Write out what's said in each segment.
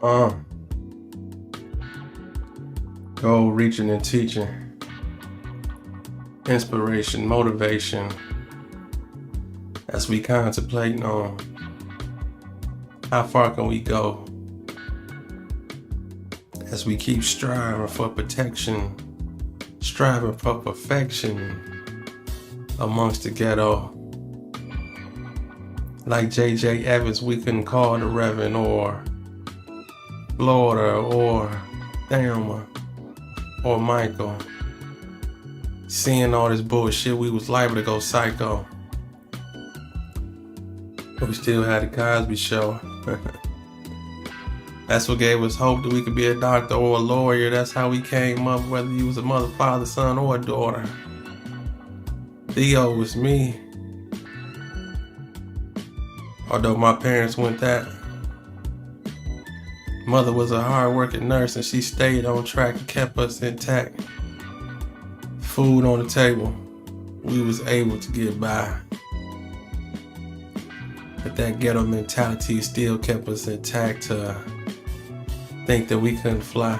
Um, Goal reaching and teaching, inspiration, motivation, as we contemplating on how far can we go as we keep striving for protection, striving for perfection amongst the ghetto. Like J.J. Evans, we couldn't call the Reverend or Florida or Thelma or Michael. Seeing all this bullshit, we was liable to go psycho. But we still had the Cosby Show. That's what gave us hope that we could be a doctor or a lawyer. That's how we came up, whether you was a mother, father, son, or a daughter. Theo was me. Although my parents went that. Mother was a hard-working nurse and she stayed on track and kept us intact. Food on the table. We was able to get by. But that ghetto mentality still kept us intact to think that we couldn't fly.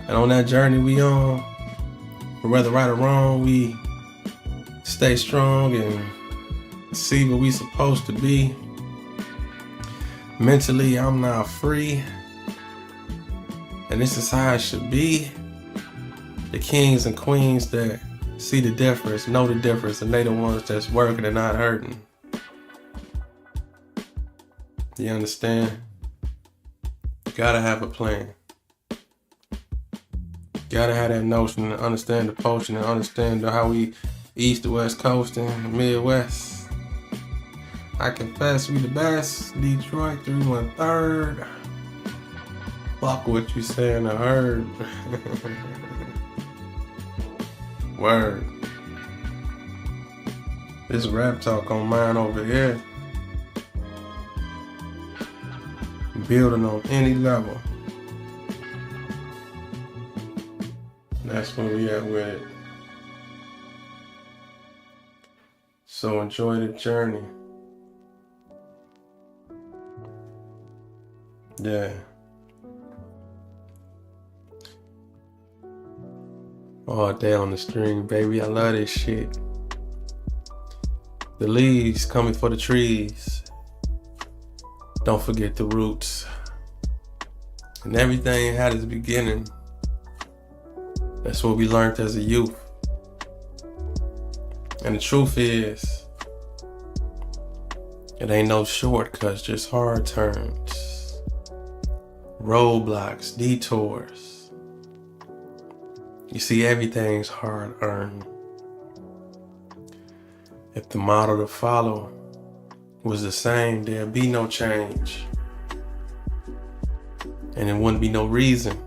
And on that journey we on, whether right or wrong, we stay strong and see what we supposed to be. Mentally, I'm now free. And this is how it should be. The kings and queens that see the difference, know the difference, and they the ones that's working and not hurting. You understand? You gotta have a plan. Gotta have that notion and understand the potion and understand how we East to West Coast and the Midwest. I confess we the best. Detroit 313. Fuck what you saying, I heard. Word. This Raptalk on mine over here. Building on any level. That's where we at with it. So enjoy the journey. Yeah. All day on the stream, baby. I love this shit. The leaves coming for the trees. Don't forget the roots. And everything had its beginning. That's what we learned as a youth. And the truth is, it ain't no shortcuts, just hard turns, roadblocks, detours. You see, everything's hard earned. If the model to follow was the same, there'd be no change. And there wouldn't be no reason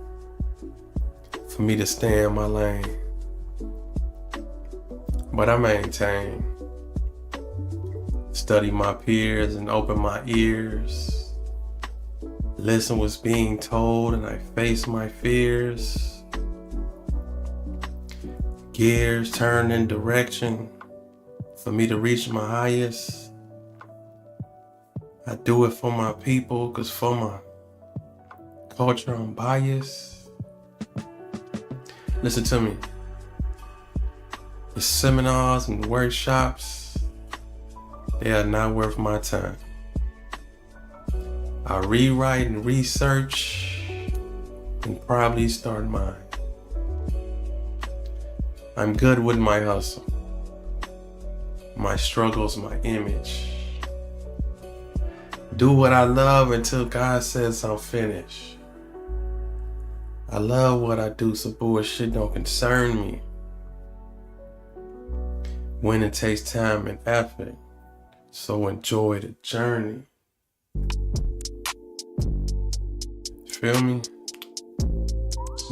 for me to stay in my lane. But I maintain, study my peers and open my ears. Listen what's being told and I face my fears. Gears turn in direction for me to reach my highest. I do it for my people, cause for my culture I'm biased. Listen to me. The seminars and workshops, they are not worth my time. I rewrite and research and probably start mine. I'm good with my hustle. My struggle's my image. Do what I love until God says I'm finished. I love what I do, so bullshit don't concern me. When it takes time and effort, so enjoy the journey. Feel me?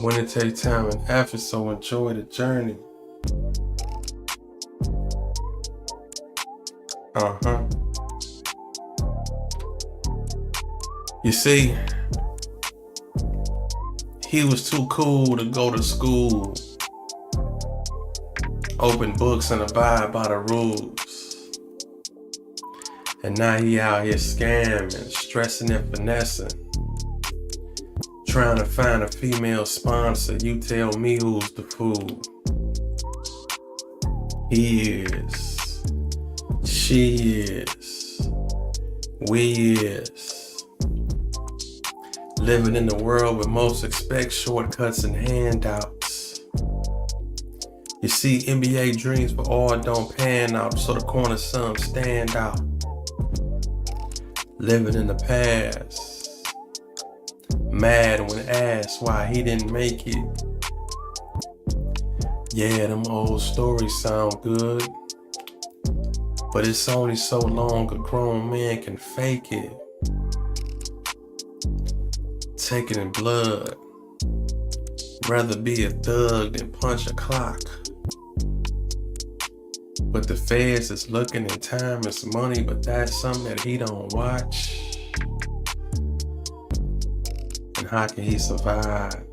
When it takes time and effort, so enjoy the journey. You see, he was too cool to go to school, open books and abide by the rules. And now he out here scamming, stressing and finessing. Trying to find a female sponsor, you tell me who's the fool. He is, she is, we is. Living in a world where most expect shortcuts and handouts. You see, NBA dreams for all don't pan out, so the corner some stand out. Living in the past, mad when asked why he didn't make it. Yeah, them old stories sound good, but it's only so long a grown man can fake it. Take it in blood, rather be a thug than punch a clock. But the feds is looking and time is money, but that's something that he don't watch. And how can he survive?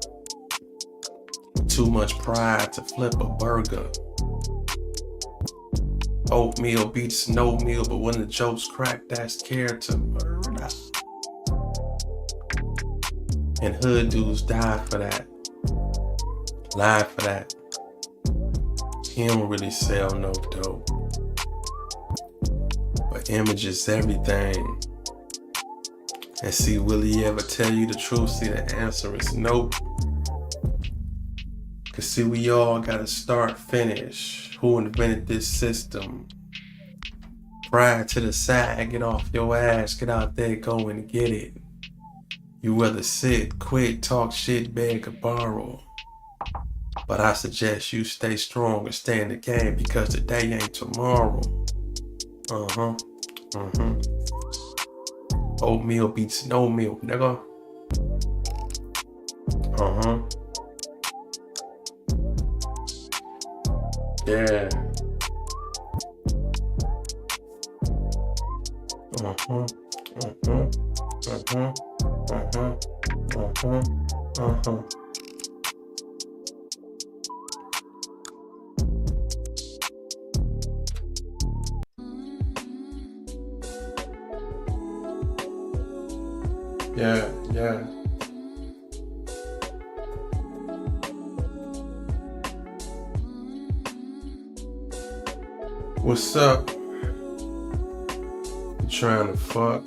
Too much pride to flip a burger. Oatmeal beats no meal, but when the jokes crack, that's character murder. And hood dudes die for that, lie for that. He don't really sell no dope, but image is everything. And see, will he ever tell you the truth? See, the answer is nope. Cause see, we all gotta start, finish. Who invented this system? Pride to the side, get off your ass, get out there, go and get it. You rather sit, quit, talk shit, beg or borrow. But I suggest you stay strong and stay in the game, because today ain't tomorrow. Oatmeal beats no meal, nigga. Yeah. Yeah. What's up? You trying to fuck?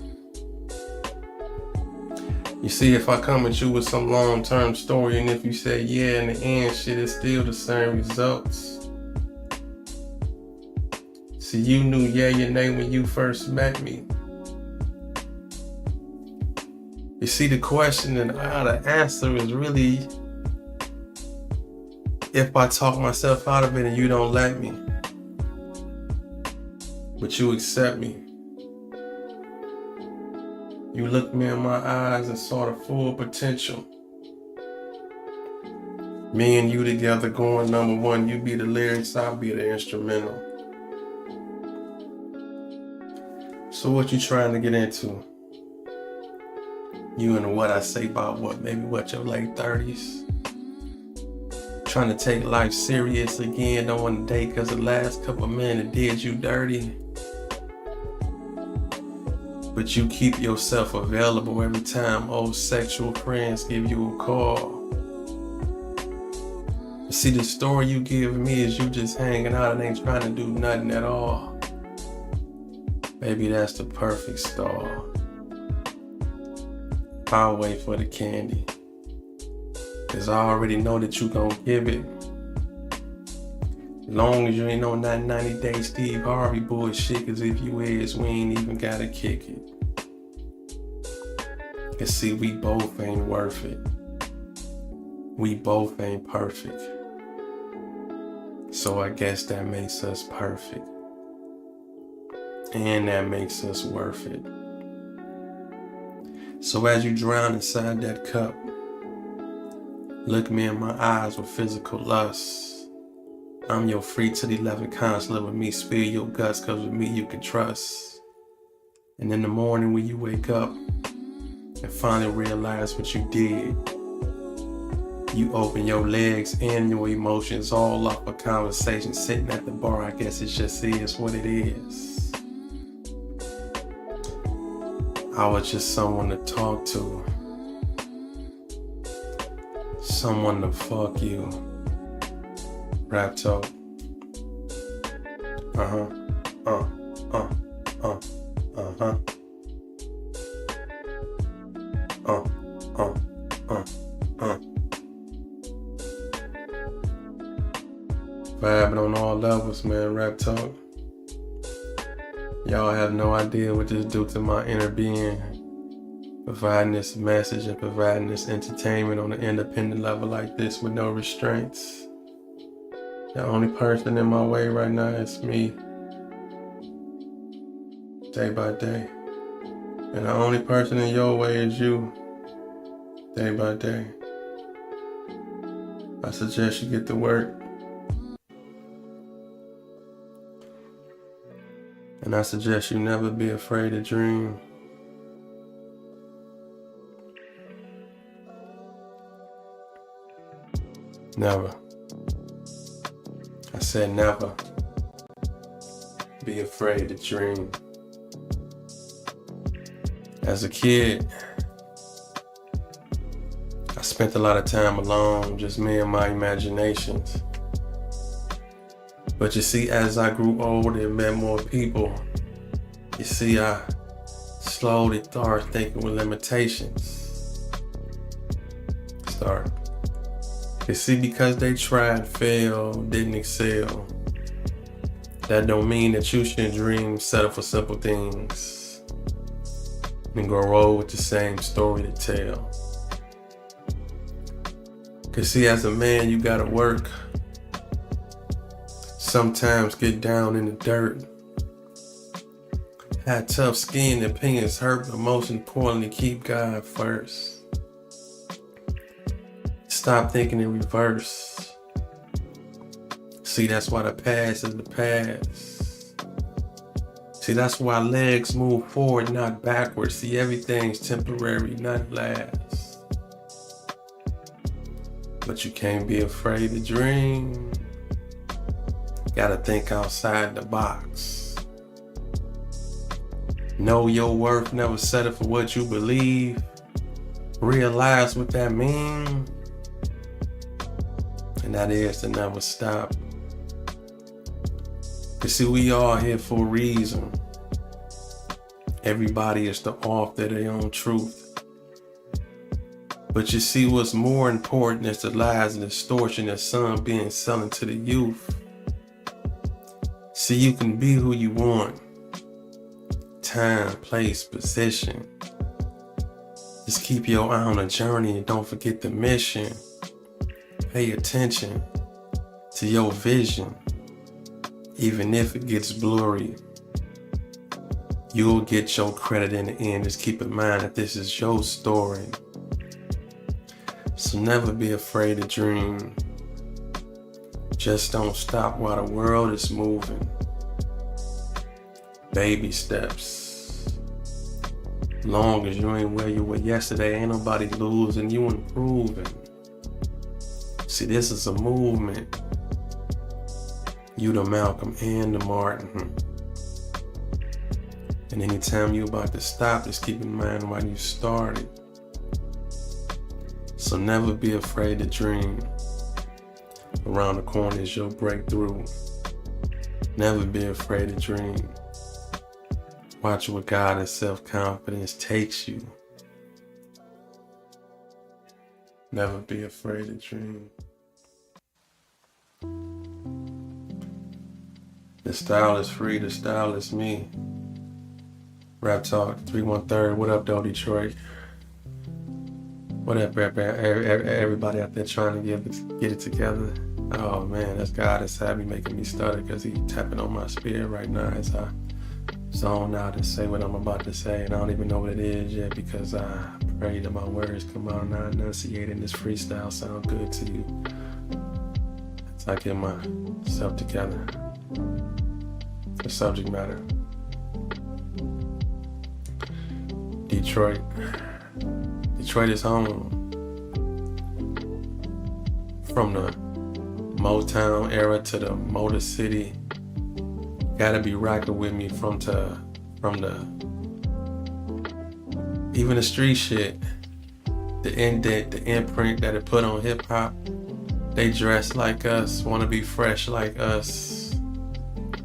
You see, if I come at you with some long-term story, and if you say yeah, in the end, shit is still the same results. See, you knew yeah your name when you first met me. You see, the question and how the answer is really if I talk myself out of it and you don't let me, but you accept me. You looked me in my eyes and saw the full potential. Me and you together going number one, you be the lyrics, I'll be the instrumental. So what you trying to get into? You and what I say about maybe your late 30s? Trying to take life serious again, don't want to date cause the last couple of men that did you dirty. But you keep yourself available every time old sexual friends give you a call. See, the story you give me is you just hanging out and ain't trying to do nothing at all. Maybe that's the perfect star. I'll wait for the candy, cause I already know that you gon' give it. Long as you ain't on that 90-day Steve Harvey bullshit, cause if you is, we ain't even gotta kick it. Cause see, we both ain't worth it. We both ain't perfect. So I guess that makes us perfect. And that makes us worth it. So as you drown inside that cup, look me in my eyes with physical lust. I'm your free to the 11 counselor. With me, spill your guts, cause with me you can trust. And in the morning when you wake up and finally realize what you did, you open your legs and your emotions all up a conversation sitting at the bar. I guess it just is what it is. I was just someone to talk to. Someone to fuck you. Raptalk. Uh-huh. Uh-huh. Vibing on all levels, man. Raptalk. Y'all have no idea what this do to my inner being. Providing this message and providing this entertainment on an independent level like this with no restraints. The only person in my way right now is me. Day by day. And the only person in your way is you. Day by day. I suggest you get to work. And I suggest you never be afraid to dream. Never. I said never be afraid to dream. As a kid, I spent a lot of time alone, just me and my imaginations. But you see, as I grew older and met more people, you see, I slowly started thinking with limitations. You see, because they tried, failed, didn't excel, that don't mean that you shouldn't dream, settle for simple things, and go roll with the same story to tell. Cause see, as a man, you gotta work. Sometimes get down in the dirt. Have tough skin, opinions hurt, but most importantly, keep God first. Stop thinking in reverse. See, that's why the past is the past. See, that's why legs move forward, not backwards. See, everything's temporary, not last. But you can't be afraid to dream. Gotta think outside the box. Know your worth, never settle for what you believe. Realize what that means. And that is to never stop. You see, we all here for a reason. Everybody is the author of their own truth. But you see, what's more important is the lies and distortion that some being selling to the youth. See, you can be who you want. Time, place, position. Just keep your eye on the journey and don't forget the mission. Pay attention to your vision. Even if it gets blurry, you'll get your credit in the end. Just keep in mind that this is your story. So never be afraid to dream. Just don't stop while the world is moving. Baby steps. Long as you ain't where you were yesterday, ain't nobody losing, you improving. See, this is a movement. You the Malcolm and the Martin. And anytime you about to stop, just keep in mind why you started. So never be afraid to dream. Around the corner is your breakthrough. Never be afraid to dream. Watch where God and self-confidence takes you. Never be afraid to dream. The style is free, the style is me. Raptalk 313. What up, though, Detroit? What up, everybody out there trying to get it together? Oh man, that's God inside me making me stutter because He tapping on my spirit right now as I zone out and say what I'm about to say, and I don't even know what it is yet because I pray that my words come out and I enunciate and this freestyle sound good to you as I get myself together. The subject matter. Detroit. Detroit is home. From the Motown era to the Motor City. Gotta be rocking with me from the even the street shit, the indent, the imprint that it put on hip hop. They dress like us, wanna be fresh like us.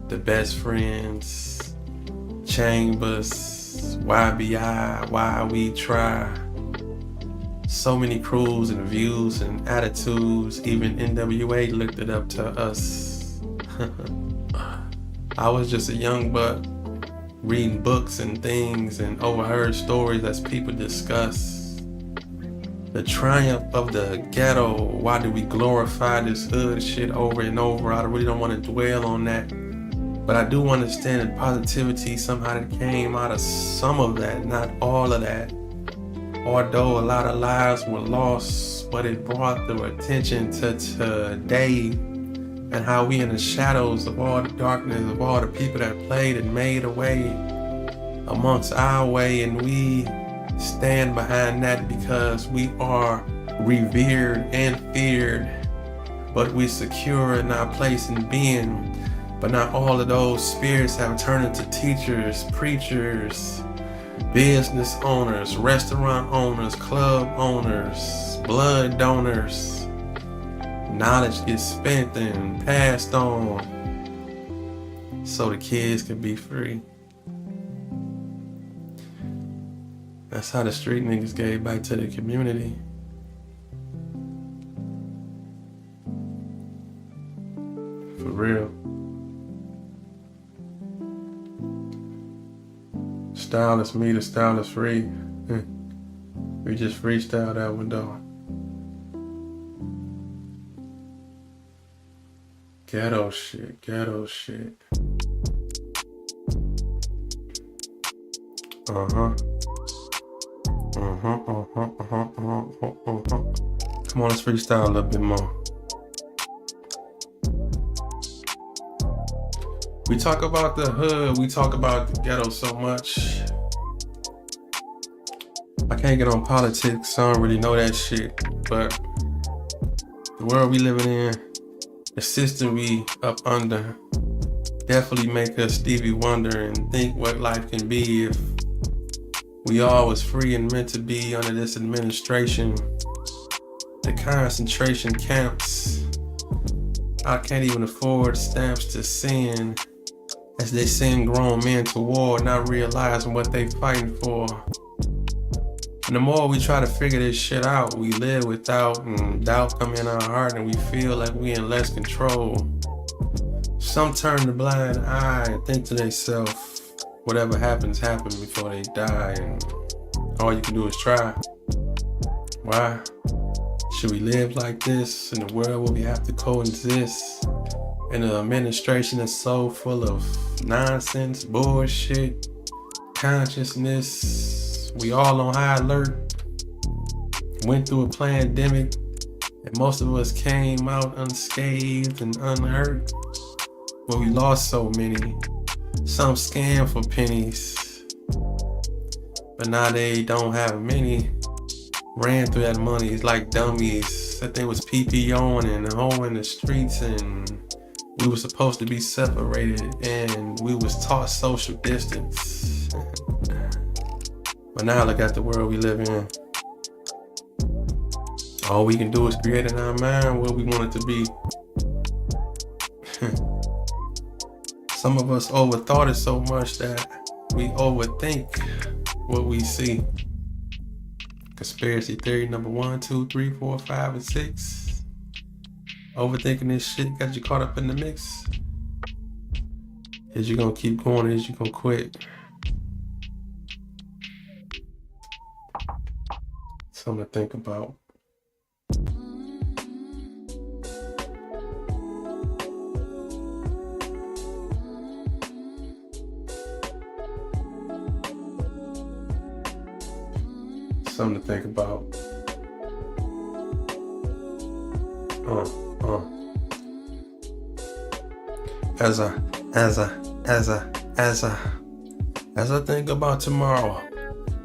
The Best Friends, Chambers, YBI, Why We Try. So many crews and views and attitudes. Even NWA looked it up to us. I was just a young buck reading books and things and overheard stories as people discuss the triumph of the ghetto. Why do we glorify this hood shit over and over? I really don't want to dwell on that, but I do understand the positivity somehow that came out of some of that, not all of that. Although a lot of lives were lost, but it brought the attention to today and how we in the shadows of all the darkness of all the people that played and made a way amongst our way, and we stand behind that because we are revered and feared, but we secure in our place in being. But not all of those spirits have turned into teachers, preachers, business owners, restaurant owners, club owners, blood donors. Knowledge gets spent and passed on so the kids can be free. That's how the street niggas gave back to the community. For real. Style is me, the style is free. We just freestyle that one though. Ghetto shit, ghetto shit. Come on, let's freestyle a little bit more. We talk about the hood, we talk about the ghetto so much. I can't get on politics, I don't really know that shit, but the world we living in, the system we up under, definitely make us Stevie Wonder and think what life can be if we all was free and meant to be under this administration. The concentration camps, I can't even afford stamps to send as they send grown men to war, not realizing what they fighting for. And the more we try to figure this shit out, we live without, and doubt come in our heart, and we feel like we in less control. Some turn the blind eye and think to themselves, whatever happens, happens before they die, and all you can do is try. Why? Should we live like this in a world where we have to coexist in an administration that's so full of nonsense, bullshit, consciousness? We all on high alert, went through a pandemic, and most of us came out unscathed and unhurt, but we lost so many. Some scam for pennies, but now they don't have many. Ran through that money, it's like dummies. That thing was PP on and home in the streets, and we were supposed to be separated, and we was taught social distance. But now look at the world we live in. All we can do is create in our mind what we want it to be. Some of us overthought it so much that we overthink what we see. Conspiracy theory number 1, 2, 3, 4, 5, and 6. Overthinking this shit got you caught up in the mix. Is you gonna keep going, or is you gonna quit? Something to think about. Something to think about. As I think about tomorrow,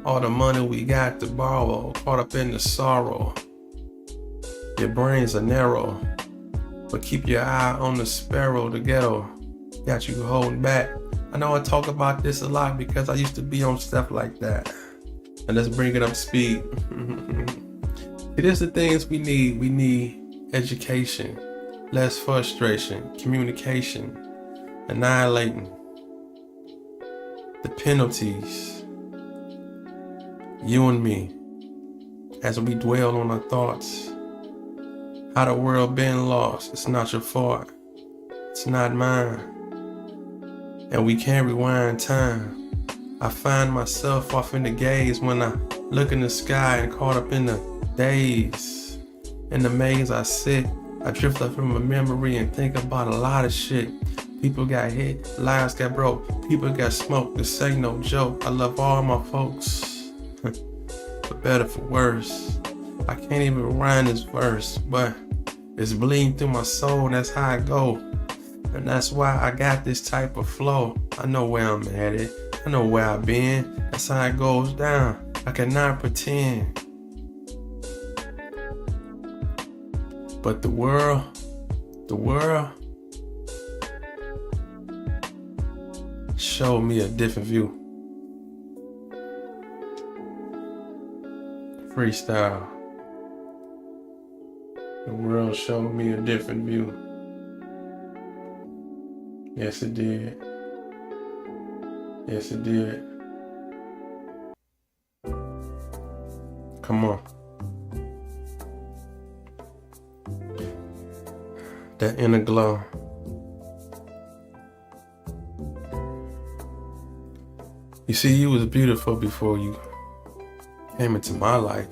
all the money we got to borrow, caught up in the sorrow. Your brains are narrow, but keep your eye on the sparrow. The ghetto got you holding back. I know I talk about this a lot because I used to be on stuff like that. And let's bring it up to speed. It is the things we need. We need education, less frustration, communication, annihilating the penalties. You and me, as we dwell on our thoughts, how the world been lost. It's not your fault. It's not mine. And we can't rewind time. I find myself off in the gaze when I look in the sky and caught up in the days. In the maze I sit, I drift up from a memory and think about a lot of shit. People got hit, lives got broke, people got smoked. This ain't no joke. I love all my folks, for better, for worse. I can't even rhyme this verse, but it's bleeding through my soul, and that's how I go. And that's why I got this type of flow. I know where I'm headed, I know where I've been. That's how it goes down. I cannot pretend. But the world showed me a different view. Freestyle. The world showed me a different view. Yes, it did. Yes, it did. Come on. That inner glow. You see, you was beautiful before you came into my life.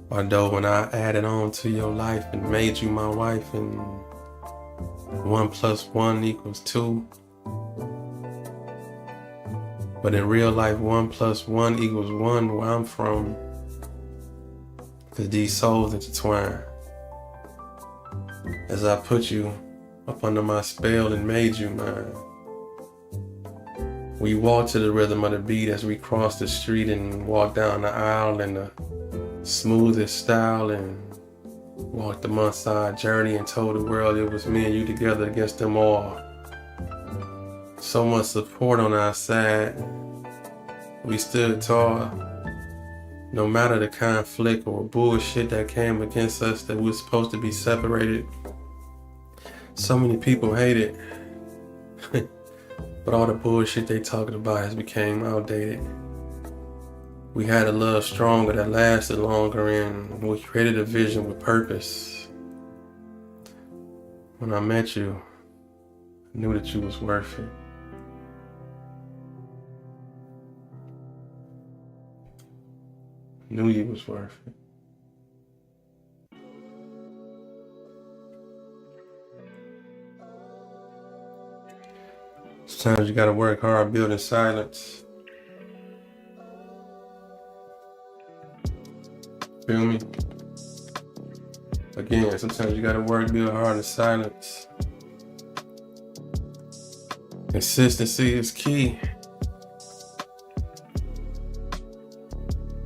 Although when I added on to your life and made you my wife, and 1 + 1 = 2. But in real life, 1 + 1 = 1 where I'm from. Cause these souls intertwine. As I put you up under my spell and made you mine. We walked to the rhythm of the beat as we crossed the street and walked down the aisle in the smoothest style, and walked the month-side journey and told the world it was me and you together against them all. So much support on our side. We stood tall. No matter the conflict or bullshit that came against us that we were supposed to be separated. So many people hate it. But all the bullshit they talking about has became outdated. We had a love stronger that lasted longer, and we created a vision with purpose. When I met you, I knew that you was worth it. I knew you was worth it. Sometimes you gotta work hard building silence. Feel me? Again, sometimes you gotta build hard in silence. Consistency is key.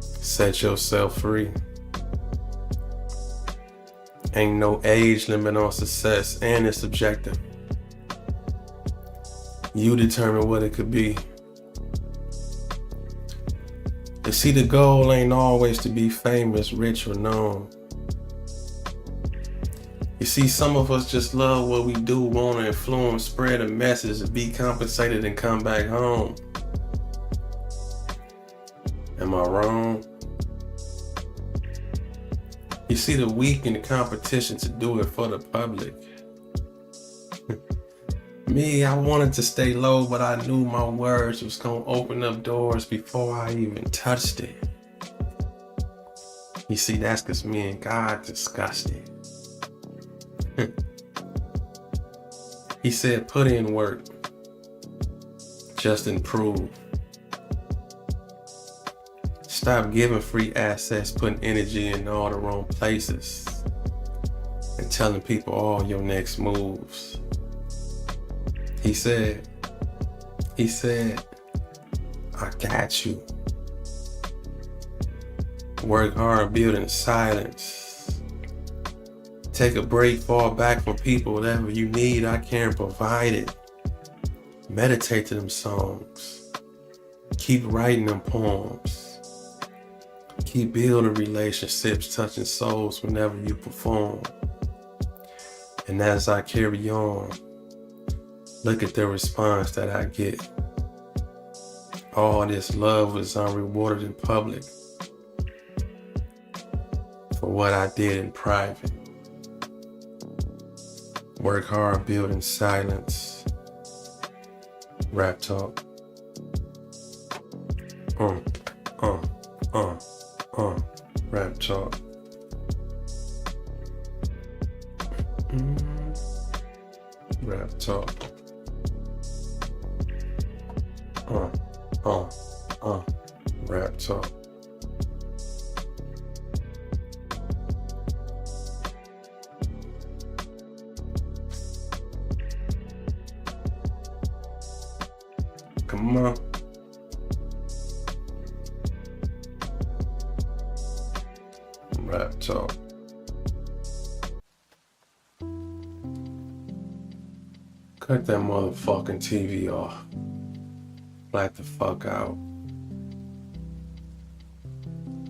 Set yourself free. Ain't no age limit on success, and it's subjective. You determine what it could be. You see, the goal ain't always to be famous, rich, or known. You see, some of us just love what we do, want to influence, spread a message, be compensated, and come back home. Am I wrong? You see, the weak in the competition to do it for the public. Me, I wanted to stay low, but I knew my words was gonna open up doors before I even touched it. You see, that's cause me and God discussed it. He said, put in work, just improve. Stop giving free access, putting energy in all the wrong places, and telling people all your next moves. He said, I got you. Work hard, build in silence. Take a break, fall back from people, whatever you need, I can provide it. Meditate to them songs. Keep writing them poems. Keep building relationships, touching souls whenever you perform. And as I carry on, look at the response that I get. All this love was unrewarded in public for what I did in private. Work hard, build in silence. Raptalk. Raptalk. Raptalk. Raptalk. Come on. Raptalk. Cut that motherfucking TV off. Black the fuck out.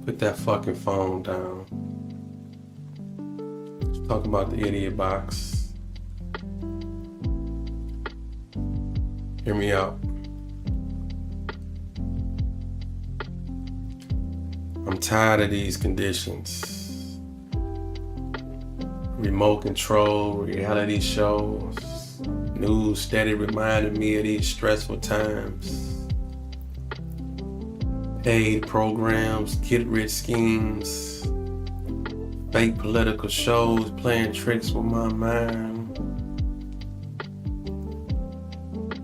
Put that fucking phone down. Let's talk about the idiot box. Hear me out. I'm tired of these conditions. Remote control, reality shows, news steady reminding me of these stressful times. Paid programs, get-rich schemes, fake political shows playing tricks with my mind.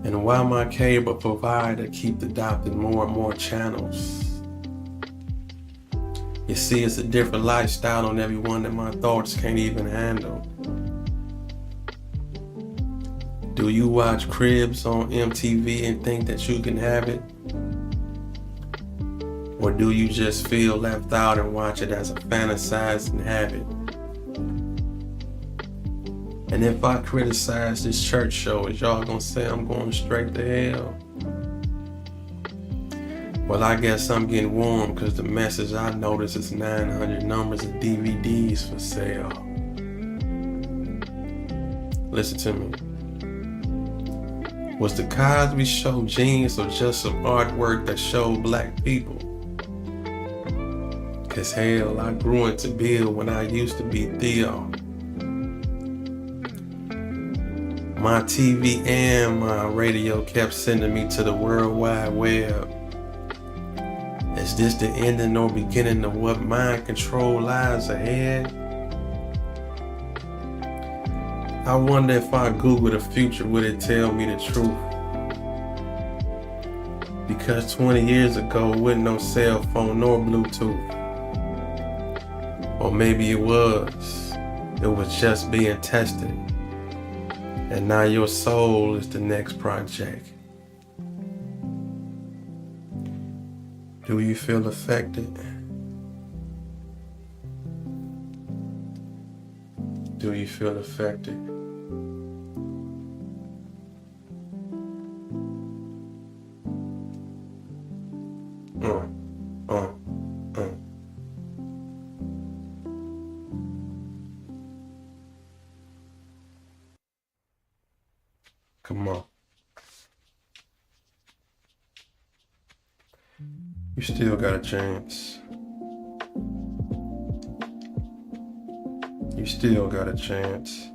And while my cable provider keep adopting more and more channels, you see, it's a different lifestyle on everyone that my thoughts can't even handle. Do you watch Cribs on MTV and think that you can have it? Or do you just feel left out and watch it as a fantasizing habit? And if I criticize this church show, is y'all gonna say I'm going straight to hell? Well, I guess I'm getting warm because the message I noticed is 900 numbers of DVDs for sale. Listen to me. Was the Cosby Show genius or just some artwork that showed black people? Cause hell, I grew into Bill when I used to be Theo. My TV and my radio kept sending me to the World Wide Web. Is this the ending or beginning of what mind control lies ahead? I wonder if I Google the future, would it tell me the truth? Because 20 years ago, with no cell phone nor Bluetooth. Or maybe it was just being tested. And now your soul is the next project. Do you feel affected? Do you feel affected? Come on. You still got a chance. You still got a chance.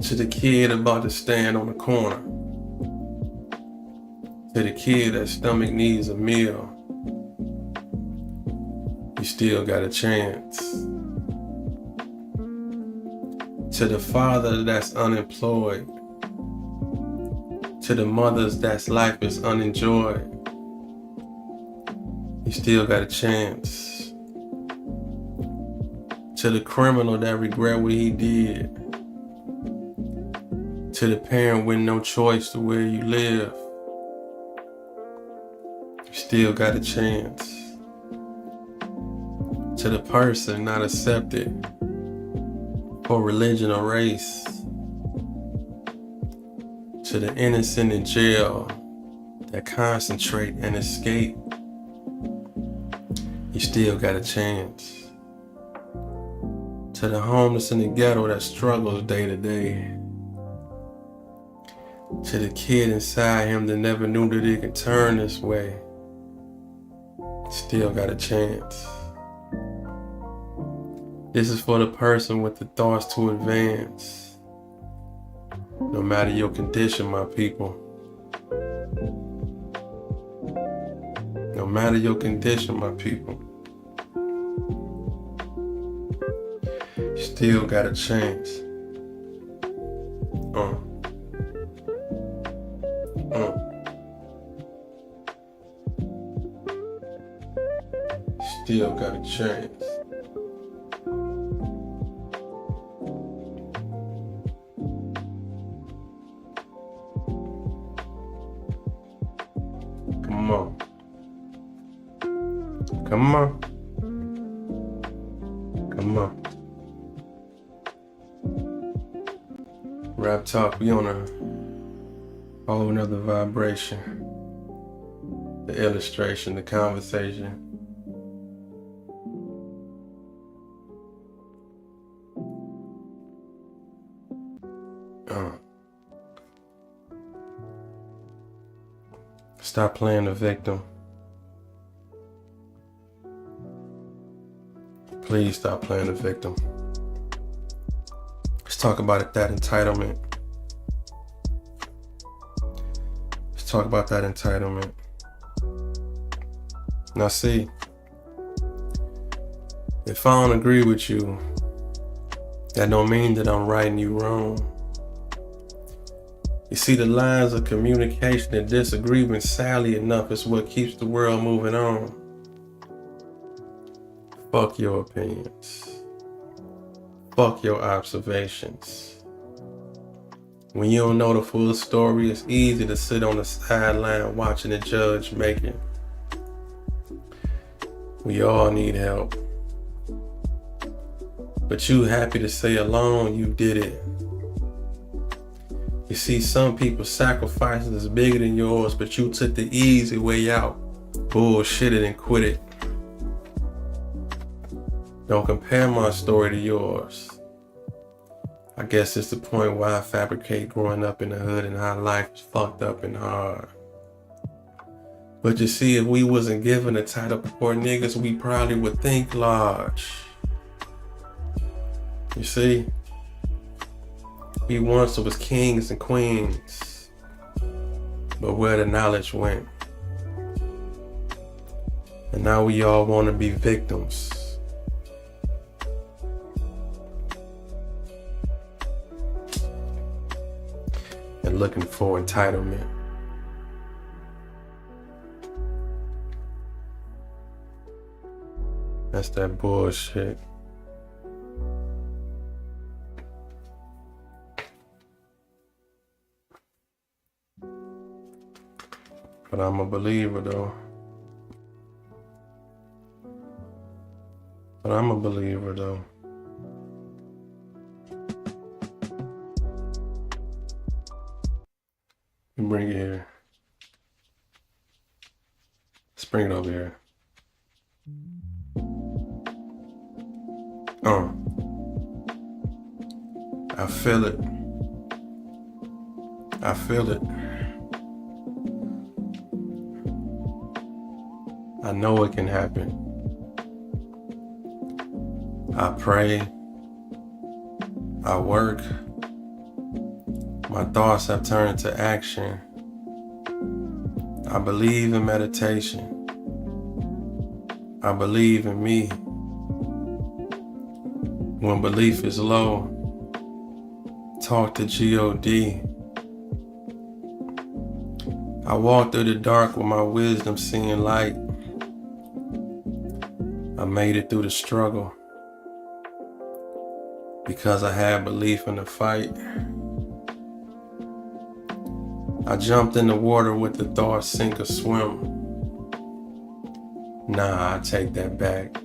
To the kid about to stand on the corner. To the kid that stomach needs a meal. You still got a chance. To the father that's unemployed. To the mothers that's life is unenjoyed. You still got a chance. To the criminal that regret what he did. To the parent with no choice to where you live. You still got a chance. To the person not accepted for religion or race. To the innocent in jail that concentrate and escape, you still got a chance. To the homeless in the ghetto that struggles day to day. To the kid inside him that never knew that it could turn this way, still got a chance. This is for the person with the thoughts to advance. No matter your condition, my people. No matter your condition, my people. Still got a chance. Still got a chance. Come on. Come on. Come on. Raptalk, we on a whole nother vibration. The illustration, the conversation. Stop playing the victim. Please stop playing the victim. Let's talk about it, that entitlement. Let's talk about that entitlement. Now see, if I don't agree with you, that don't mean that I'm right and you wrong. You see, the lines of communication and disagreement, sadly enough, is what keeps the world moving on. Fuck your opinions. Fuck your observations. When you don't know the full story, it's easy to sit on the sideline watching the judge make it. We all need help. But you happy to say alone you did it. You see, some people's sacrifices is bigger than yours, but you took the easy way out, bullshitted and quit it. Don't compare my story to yours. I guess it's the point where I fabricate growing up in the hood and how life is fucked up and hard. But you see, if we wasn't given the title poor niggas, we probably would think large. You see? We once was kings and queens, but where the knowledge went. And now we all want to be victims. And looking for entitlement. That's that bullshit. But I'm a believer though. Bring it here. Let's bring it over here. I feel it. I feel it. I know it can happen. I pray. I work. My thoughts have turned to action. I believe in meditation. I believe in me. When belief is low, talk to God. I walk through the dark with my wisdom seeing light. I made it through the struggle because I had belief in the fight. I jumped in the water with the thought sink or swim. Nah, I take that back.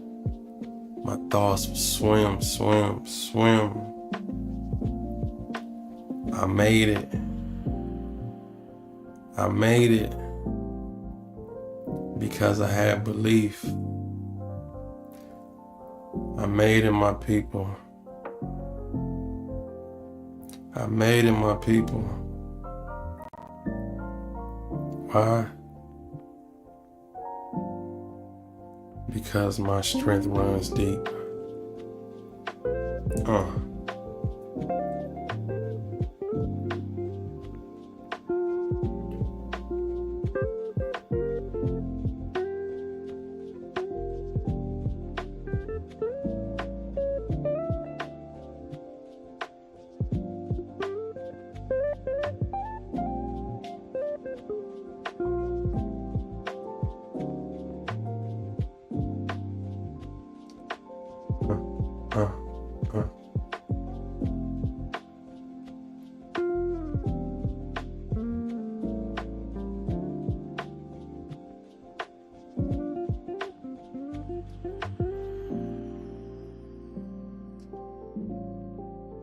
My thoughts swim, swim, swim. I made it. I made it because I had belief. I made it, my people. I made it, my people. Why? Because my strength runs deep.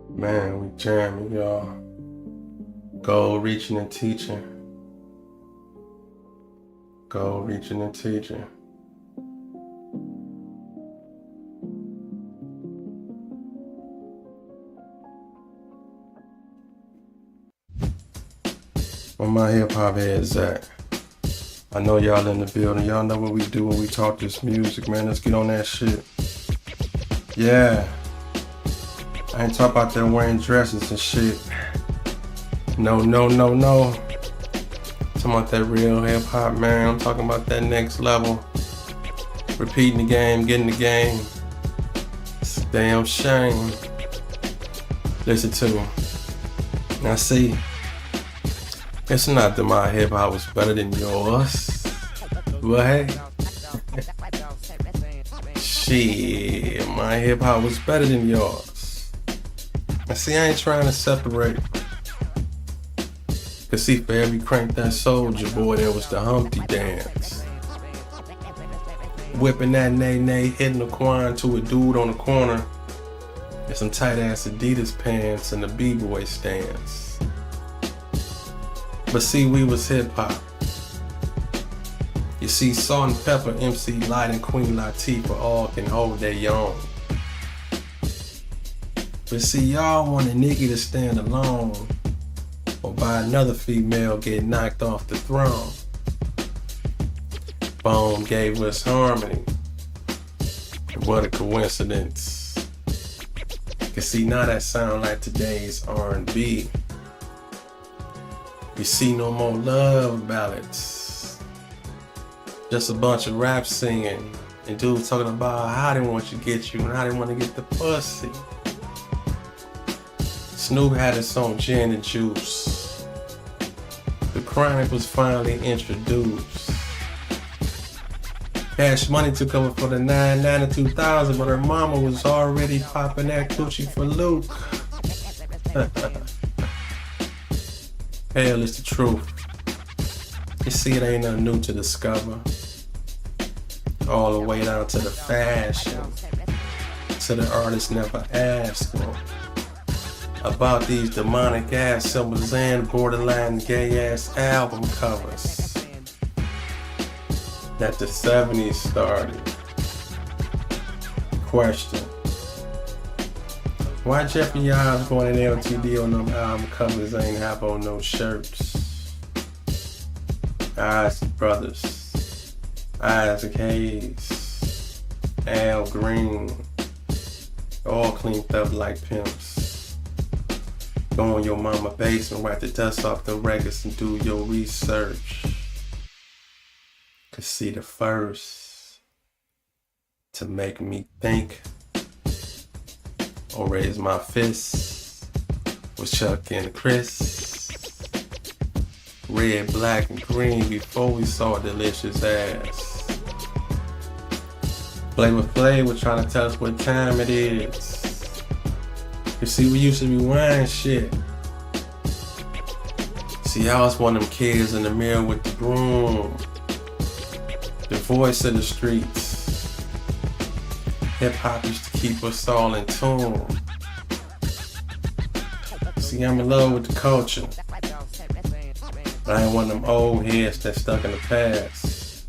Man, we jamming, y'all. Goal reaching and teaching. Goal reaching and teaching. Where my hip hop heads at? I know y'all in the building. Y'all know what we do when we talk this music, man. Let's get on that shit. Yeah. I ain't talking about them wearing dresses and shit. No. Talking about that real hip hop, man. I'm talking about that next level. Repeating the game, getting the game. It's a damn shame. Listen to me. Now see, it's not that my hip hop was better than yours. But hey, shit, my hip hop was better than yours. Now see, I ain't trying to separate. Cause see, for every crank that soldier boy, there was the Humpty dance. Whipping that nay-nay, hitting the quan to a dude on the corner. And some tight ass Adidas pants and the b-boy stance. But see, we was hip hop. You see, Salt and Pepper, MC Light, and Queen Latifah all can hold their own. But see, y'all want a nigga to stand alone, or by another female get knocked off the throne. Bone gave us harmony. What a coincidence. Cause see, now that sound like today's R&B. You see, no more love ballads. Just a bunch of rap singing and dudes talking about how they want you to get you and how they want to get the pussy. Snoop had his song Gin and Juice. The Chronic was finally introduced. Cash Money took over for the 99 and 2000, but her mama was already popping that coochie for Luke. Hell is the truth. You see, it ain't nothing new to discover. All the way down to the fashion, to the artists never asked for. About these demonic ass symbols and borderline gay ass album covers that the 70s started. Question: why Jeffrey Osborne and LTD on them album covers ain't have on no shirts? Isaac Brothers, Isaac Hayes, Al Green, all cleaned up like pimps. Go in your mama basement, wipe the dust off the records and do your research. Cause see, the first to make me think or raise my fist was Chuck and Chris. Red, black, and green before we saw delicious ass. Flavor Flav was trying to tell us what time it is. You see, we used to rewind shit. See, I was one of them kids in the mirror with the broom. The voice of the streets. Hip hop used to keep us all in tune. See, I'm in love with the culture. I ain't one of them old heads that's stuck in the past.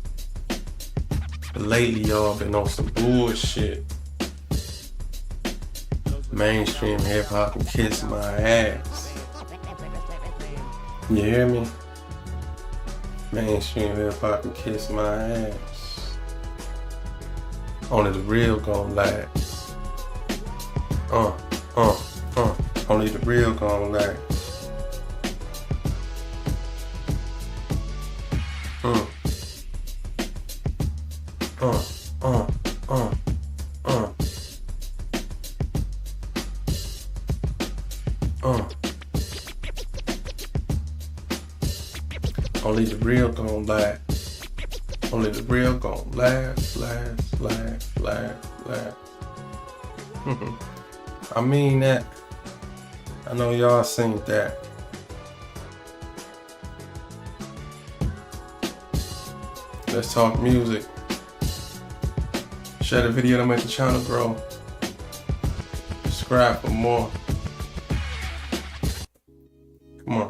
But lately, y'all been on some bullshit. Mainstream hip hop can kiss my ass. You hear me? Mainstream hip hop can kiss my ass. Only the real gon' last. Only the real gon' last. Only the real gon' last. Only the real gon' last. I mean that. I know y'all seen that. Let's talk music. Share the video to make the channel grow. Subscribe for more. Come on.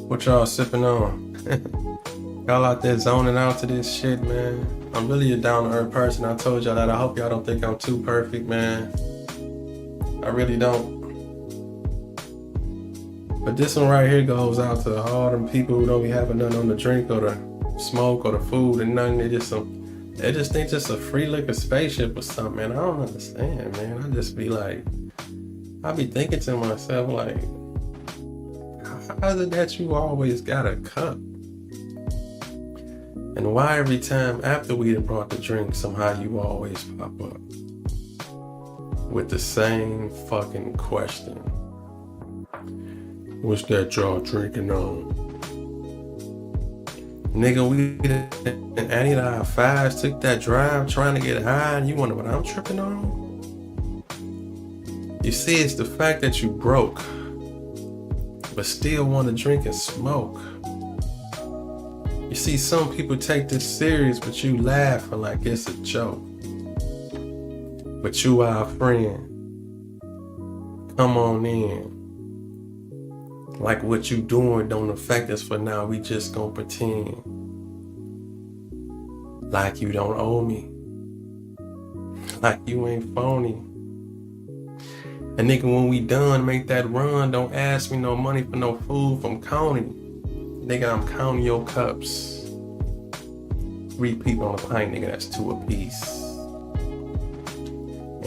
What y'all sipping on? Y'all out there zoning out to this shit, man. I'm really a down-to-earth person. I told y'all that. I hope y'all don't think I'm too perfect, man. I really don't. But this one right here goes out to all them people who don't be having nothing on the drink or the smoke or the food and nothing. They just think just a free liquor spaceship or something, man. I don't understand, man. I just be like, I be thinking to myself, like, how is it that you always got a cup? And why every time after we done brought the drink, somehow you always pop up with the same fucking question? What's that y'all drinking on? Nigga, we and Annie and I fives took that drive trying to get high, and you wonder what I'm tripping on? You see, it's the fact that you broke, but still want to drink and smoke. You see, some people take this serious, but you laughing like it's a joke. But you our friend. Come on in. Like what you doing don't affect us for now. We just gonna pretend like you don't owe me. Like you ain't phony. And nigga, when we done, make that run. Don't ask me no money for no food from Coney. Nigga, I'm counting your cups. 3 people on a pint, nigga, that's 2 apiece.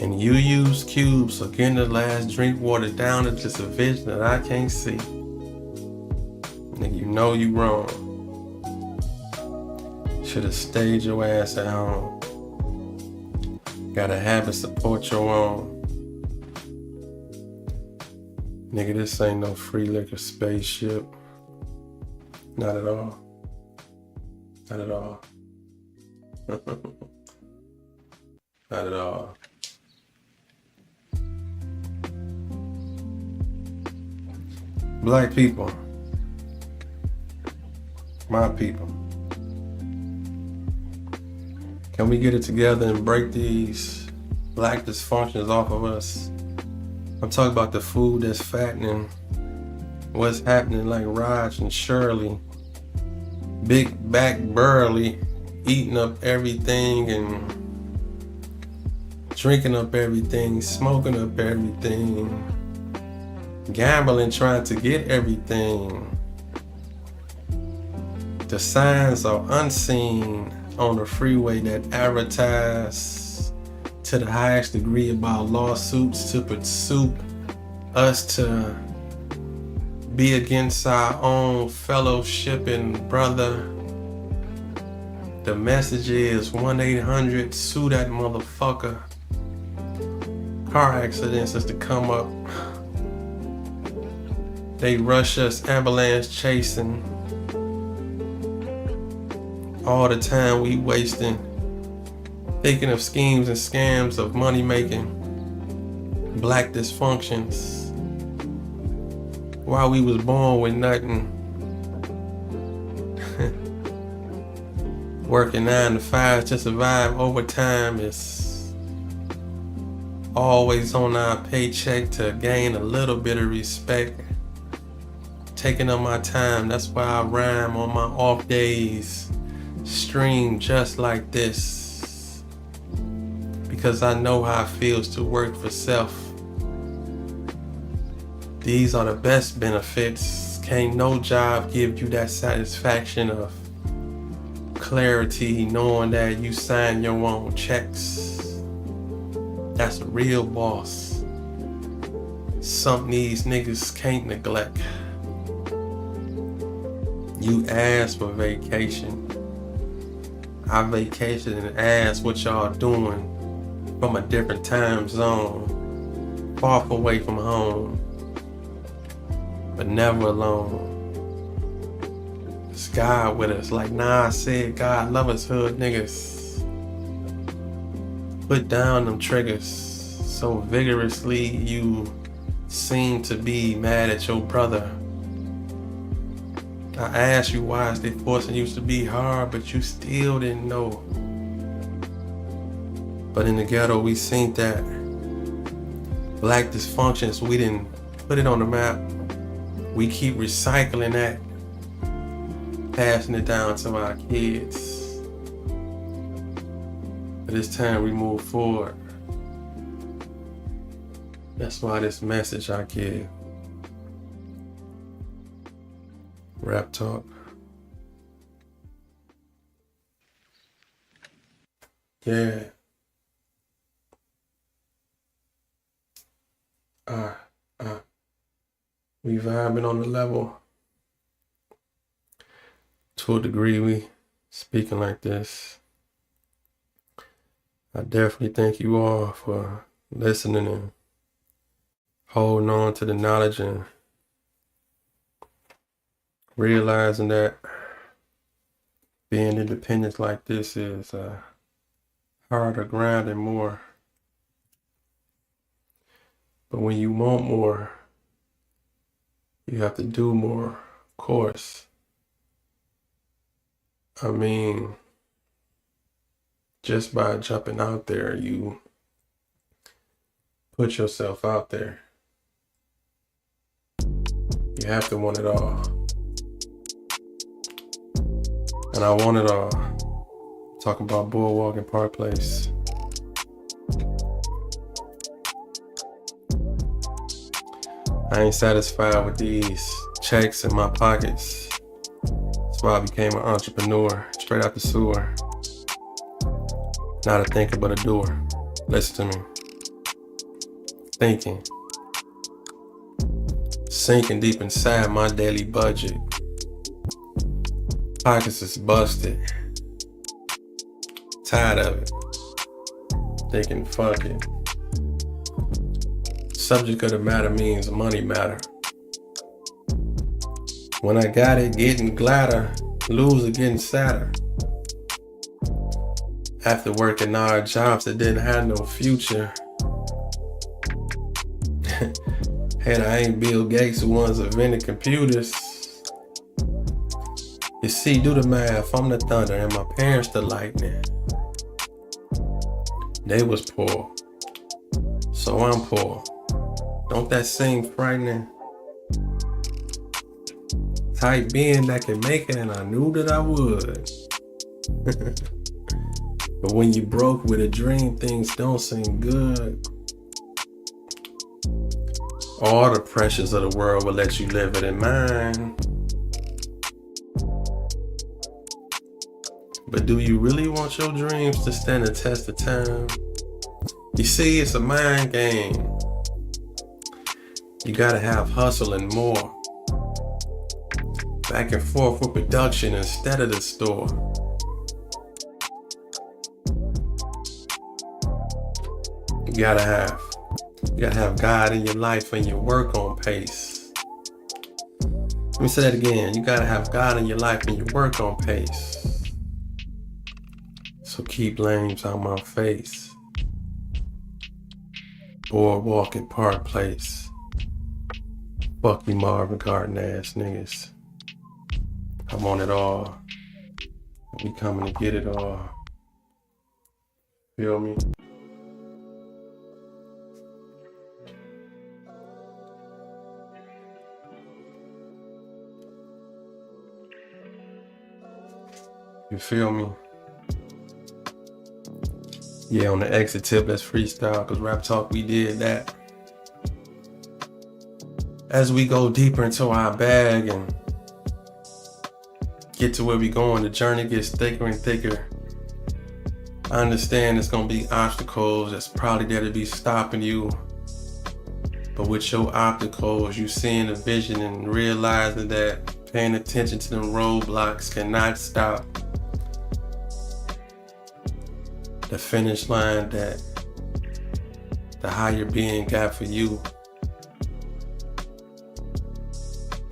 And you use cubes, so getting the last drink watered down is just a vision that I can't see. Nigga, you know you wrong. Should've stayed your ass at home. Gotta have it support your own. Nigga, this ain't no free liquor spaceship. Not at all. Not at all. Not at all. Black people. My people. Can we get it together and break these black dysfunctions off of us? I'm talking about the food that's fattening. What's happening like Raj and Shirley. Big back Burley eating up everything and drinking up everything, smoking up everything, gambling, trying to get everything. The signs are unseen on the freeway that advertise to the highest degree about lawsuits to pursue us to be against our own fellowship and brother. The message is 1-800 sue that motherfucker. Car accidents is to come up. They rush us, ambulance chasing. All the time we wasting, thinking of schemes and scams of money making, black dysfunctions. While we was born with nothing, working 9 to 5 to survive. Overtime is always on our paycheck to gain a little bit of respect. taking up my time. That's why I rhyme on my off days. Stream just like this. Because I know how it feels to work for self. These are the best benefits. Can't no job give you that satisfaction of clarity, knowing that you sign your own checks. That's a real boss. Something these niggas can't neglect. You ask for vacation. I vacation and ask what y'all doing from a different time zone, far away from home, but never alone. It's God with us, like Nas said, God love us hood niggas. Put down them triggers so vigorously you seem to be mad at your brother. I asked you why is they forcing used to be hard, but you still didn't know. But in the ghetto, we seen that black dysfunction, so we didn't put it on the map. We keep recycling that, passing it down to our kids. But it's time we move forward. That's why this message I give. Raptalk. Yeah. We vibing on the level. To a degree, we speaking like this. I definitely thank you all for listening and holding on to the knowledge and realizing that being independent like this is harder, grinding more. But when you want more, you have to do more, of course. I mean, just by jumping out there, you put yourself out there. You have to want it all. And I want it all. Talking about Boardwalk and Park Place. I ain't satisfied with these checks in my pockets. That's why I became an entrepreneur, straight out the sewer. Not a thinker, but a doer. Listen to me. Thinking. Sinking deep inside my daily budget. Pockets is busted. Tired of it. Thinking, fuck it. Subject of the matter means money matter. When I got it, getting gladder, loser getting sadder. After working odd jobs that didn't have no future. And I ain't Bill Gates, the ones that invented computers. You see, do the math, I'm the thunder and my parents the lightning. They was poor, so I'm poor. Don't that seem frightening? Type being that can make it, and I knew that I would. But when you broke with a dream, things don't seem good. All the pressures of the world will let you live it in mind. But do you really want your dreams to stand the test of time? You see, it's a mind game. You gotta have hustle and more. Back and forth with production instead of the store. You gotta have God in your life and your work on pace. Let me say that again. You gotta have God in your life and your work on pace. So keep lames out my face. Boardwalk and Park Place. Fuck you Marvin Garden ass niggas. I want it all. We coming to get it all. Feel me? You feel me? Yeah, on the exit tip, let's freestyle, because Rap Talk, we did that. As we go deeper into our bag and get to where we going, the journey gets thicker and thicker. I understand it's gonna be obstacles that's probably there to be stopping you. But with your obstacles, you seeing the vision and realizing that paying attention to them roadblocks cannot stop the finish line that the higher being got for you.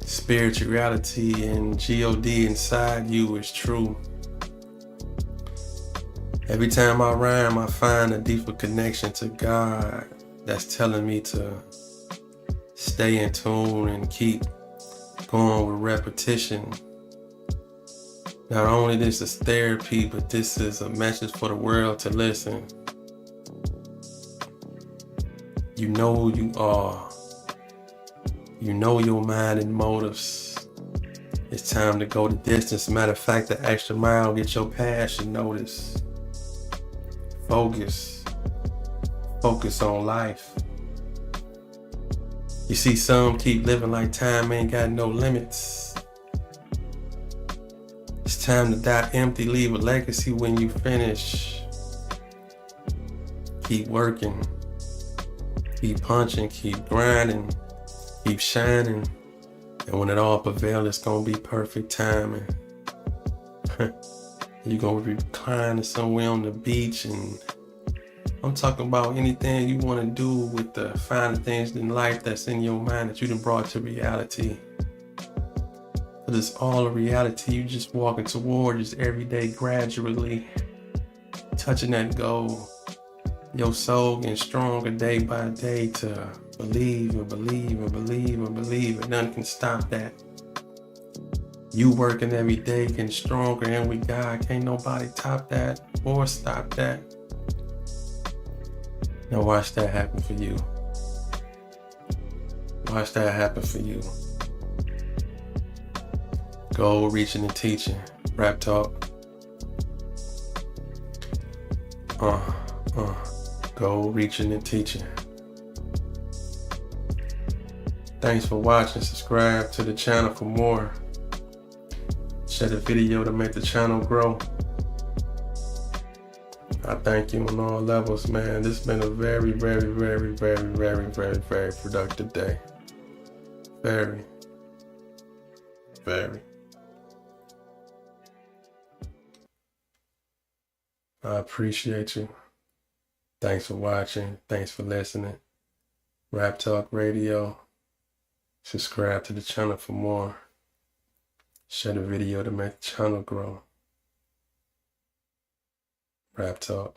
Spirituality and God inside you is true. Every time I rhyme, I find a deeper connection to God that's telling me to stay in tune and keep going with repetition. Not only this is therapy, but this is a message for the world to listen. You know who you are. You know your mind and motives. It's time to go the distance. Matter of fact, the extra mile, get your passion noticed. Focus on life. You see, some keep living like time ain't got no limits. It's time to die empty, leave a legacy when you finish. Keep working, keep punching, keep grinding, keep shining. And when it all prevails, it's gonna be perfect timing. You're gonna be reclining somewhere on the beach, and I'm talking about anything you wanna do with the finer things in life that's in your mind that you done brought to reality. But it's all a reality. You just walking toward just every day, gradually touching that goal. Your soul getting stronger day by day to believe and believe and believe and believe, and nothing can stop that. You working every day, getting stronger, and with God, can't nobody top that or stop that. Now watch that happen for you. Watch that happen for you. Goal reaching and teaching. Rap Talk. Goal reaching and teaching. Thanks for watching. Subscribe to the channel for more. Share the video to make the channel grow. I thank you on all levels, man. This has been a very, very, very, very, very, very, very productive day. Very. I appreciate you. Thanks for watching. Thanks for listening. Rap Talk Radio. Subscribe to the channel for more. Share the video to make the channel grow. Raptalk.